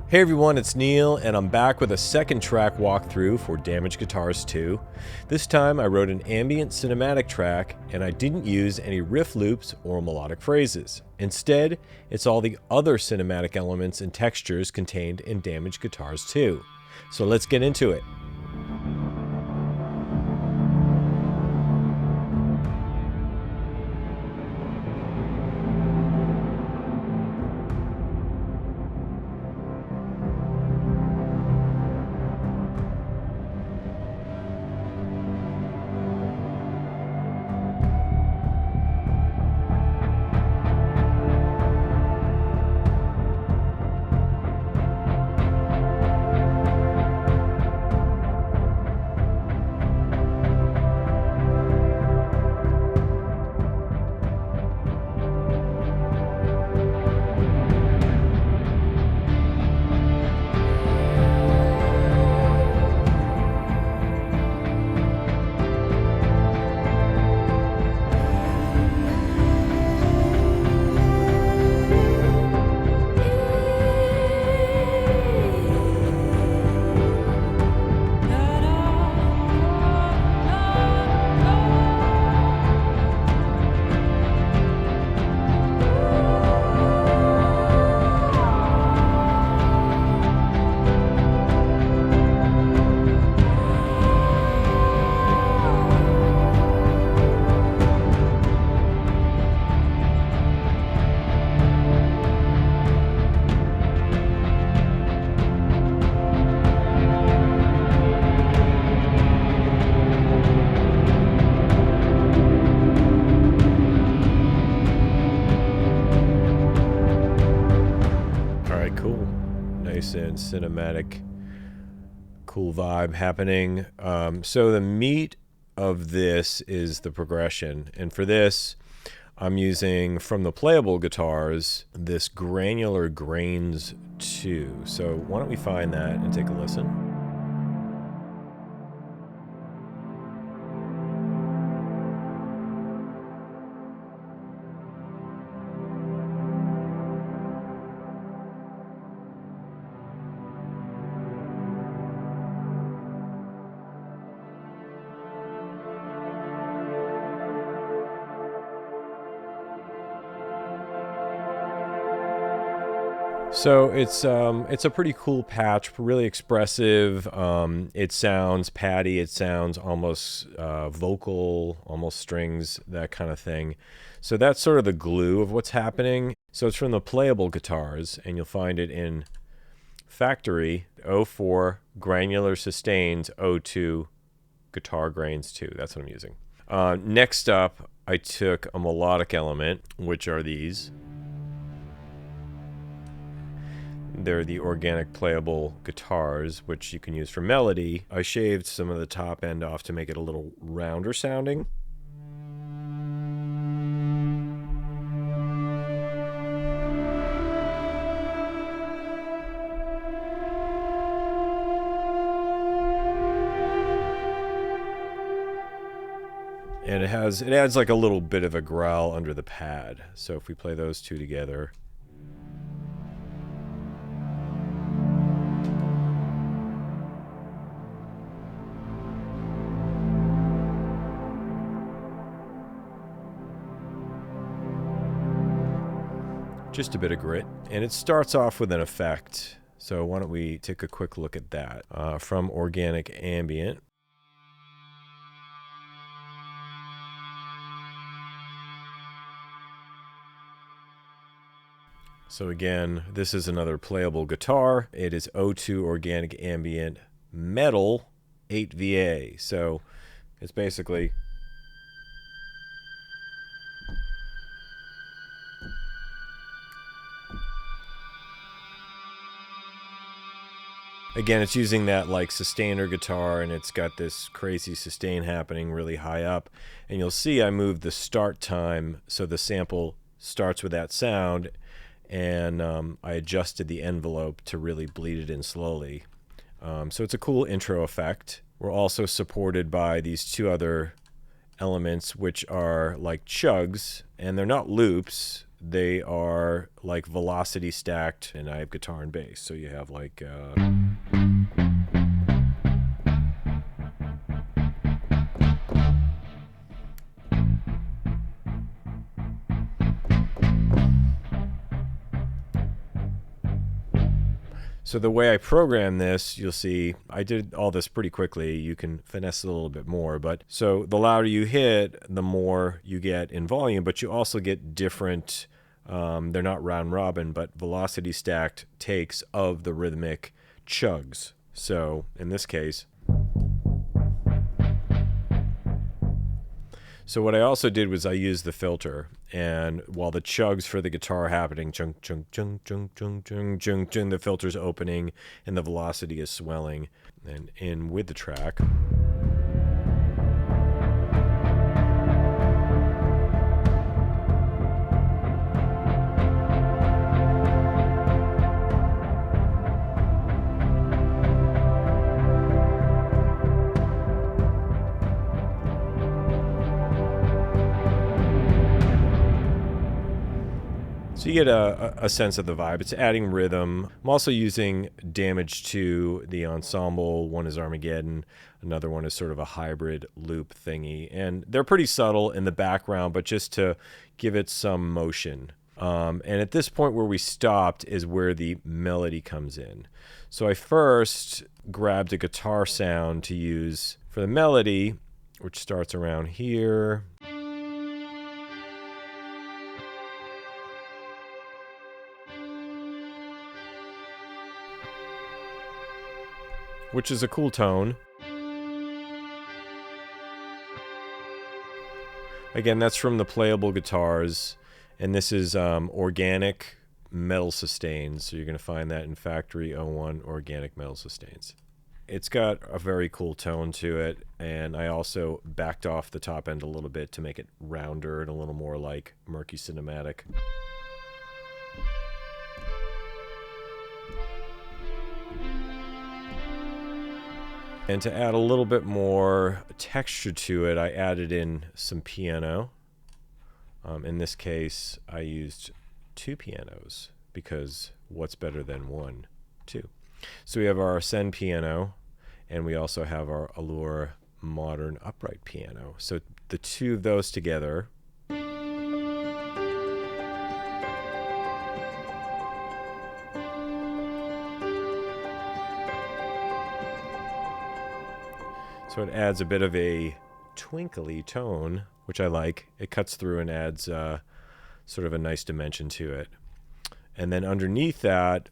Hey everyone, it's Neil, and I'm back with a second track walkthrough for Damaged Guitars 2. This time I wrote an ambient cinematic track, and I didn't use any riff loops or melodic phrases. Instead, it's all the other cinematic elements and textures contained in Damaged Guitars 2. So let's get into it. Cool. Nice and cinematic, cool vibe happening. So the meat of this is the progression. And for this, I'm using from the Playable guitars, this Granular Grains 2. So why don't we find that and take a listen. So it's a pretty cool patch, really expressive. It sounds patty, it sounds almost vocal, almost strings, that kind of thing. So that's sort of the glue of what's happening. So it's from the Playable guitars, and you'll find it in Factory 04 Granular Sustains 02 Guitar Grains 2. That's what I'm using. Next up, I took a melodic element, which are these. They're the organic Playable guitars, which you can use for melody. I shaved some of the top end off to make it a little rounder sounding. And it adds like a little bit of a growl under the pad. So if we play those two together. Just a bit of grit, and it starts off with an effect. So why don't we take a quick look at that from Organic Ambient. So again, this is another Playable guitar. It is 02 Organic Ambient Metal 8VA. So it's basically again, it's using that like sustainer guitar, and it's got this crazy sustain happening really high up. And you'll see I moved the start time so the sample starts with that sound, and I adjusted the envelope to really bleed it in slowly. So it's a cool intro effect. We're also supported by these two other elements, which are like chugs, and they're not loops. they are like velocity stacked, and I have guitar and bass. So you have like so the way I program this, you'll see I did all this pretty quickly. You can finesse it a little bit more. But so the louder you hit, the more you get in volume, but you also get different, they're not round robin, but velocity stacked takes of the rhythmic chugs. So in this case, so what I also did was I used the filter, and while the chugs for the guitar are happening, chung, chung, chung, chung, chung, chung, chung, chung, the filter's opening and the velocity is swelling. And in with the track. So you get a sense of the vibe. It's adding rhythm. I'm also using damage to the ensemble. One is Armageddon. Another one is sort of a hybrid loop thingy. And they're pretty subtle in the background, but just to give it some motion. And at this point where we stopped is where the melody comes in. So I first grabbed a guitar sound to use for the melody, which starts around here. Which is a cool tone. Again, that's from the Playable guitars, and this is organic metal sustains. So you're going to find that in Factory 01 organic metal sustains. It's got a very cool tone to it, and I also backed off the top end a little bit to make it rounder and a little more like murky cinematic. And to add a little bit more texture to it, I added in some piano. In this case, I used 2 pianos because what's better than 1? 2. So we have our Ascend piano, and we also have our Allure modern upright piano. So the two of those together so it adds a bit of a twinkly tone, which I like. It cuts through and adds sort of a nice dimension to it. And then underneath that,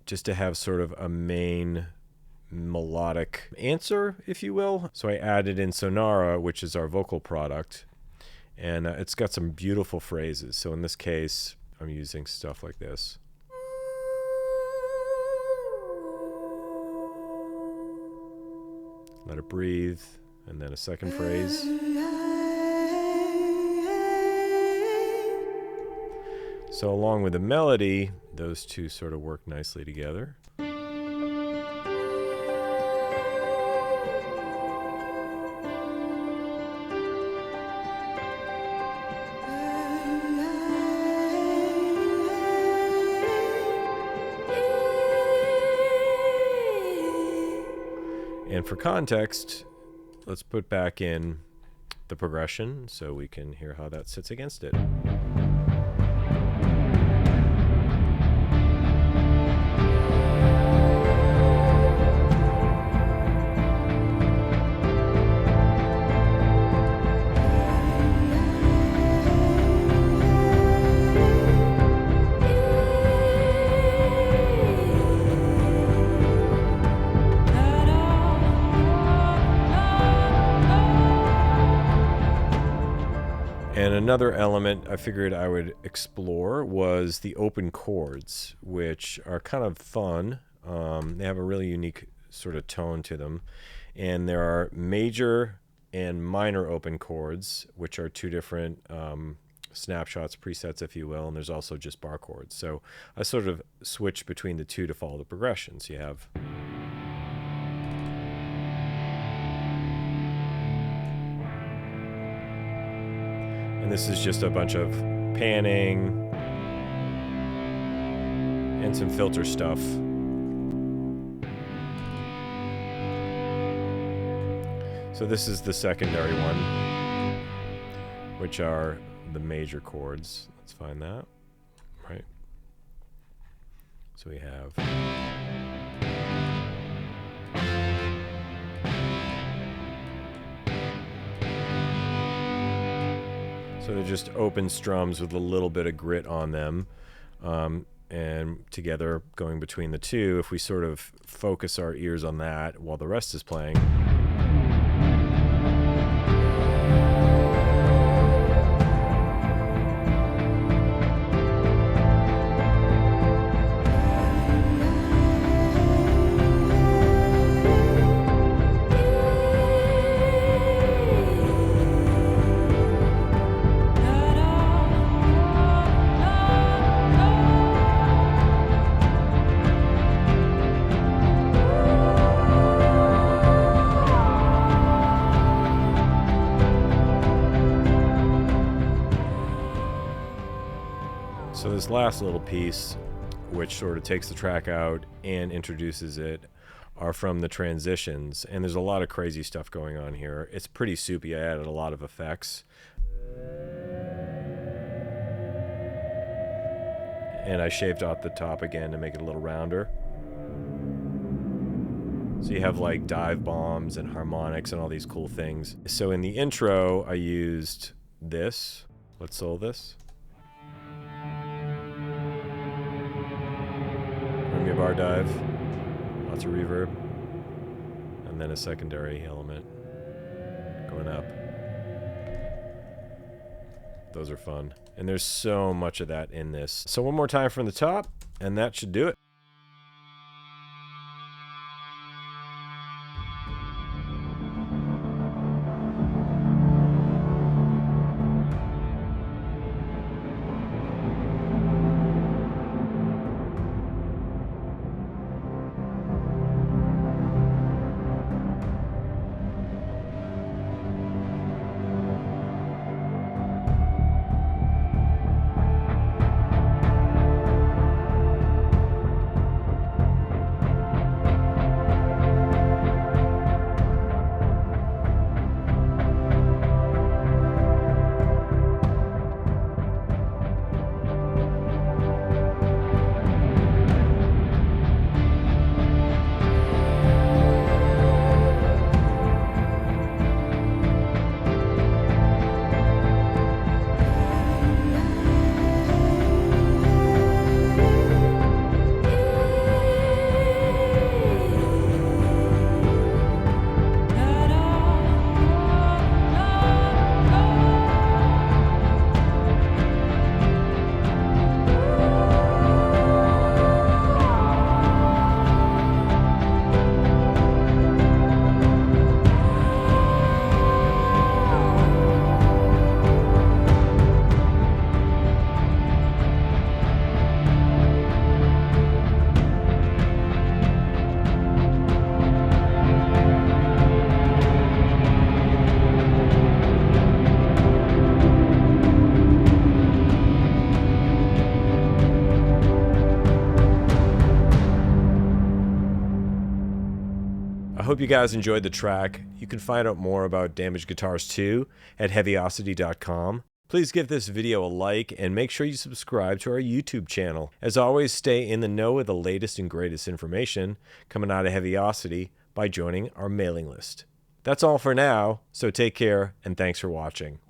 just to have sort of a main melodic answer, if you will. So I added in Sonara, which is our vocal product, and it's got some beautiful phrases. So in this case, I'm using stuff like this. Let it breathe, and then a second phrase. So along with the melody, those two sort of work nicely together. And for context, let's put back in the progression so we can hear how that sits against it. And another element I figured I would explore was the open chords, which are kind of fun. They have a really unique sort of tone to them. And there are major and minor open chords, which are two different snapshots, presets, if you will. And there's also just bar chords. So I sort of switched between the two to follow the progressions. You have... And this is just a bunch of panning, and some filter stuff. So this is the secondary one, which are the major chords. Let's find that, right? So we have so they're just open strums with a little bit of grit on them, and together going between the two, if we sort of focus our ears on that while the rest is playing. So this last little piece, which sort of takes the track out and introduces it, are from the transitions. And there's a lot of crazy stuff going on here. It's pretty soupy. I added a lot of effects. And I shaved out the top again to make it a little rounder. So you have like dive bombs and harmonics and all these cool things. So in the intro, I used this. Let's solo this. Bar dive, lots of reverb, and then a secondary element going up. Those are fun, and there's so much of that in this. So one more time from the top, and that should do it. I hope you guys enjoyed the track. You can find out more about Damaged Guitars 2 at Heavyocity.com. Please give this video a like and make sure you subscribe to our YouTube channel. As always, stay in the know with the latest and greatest information coming out of Heavyocity by joining our mailing list. That's all for now, so take care and thanks for watching.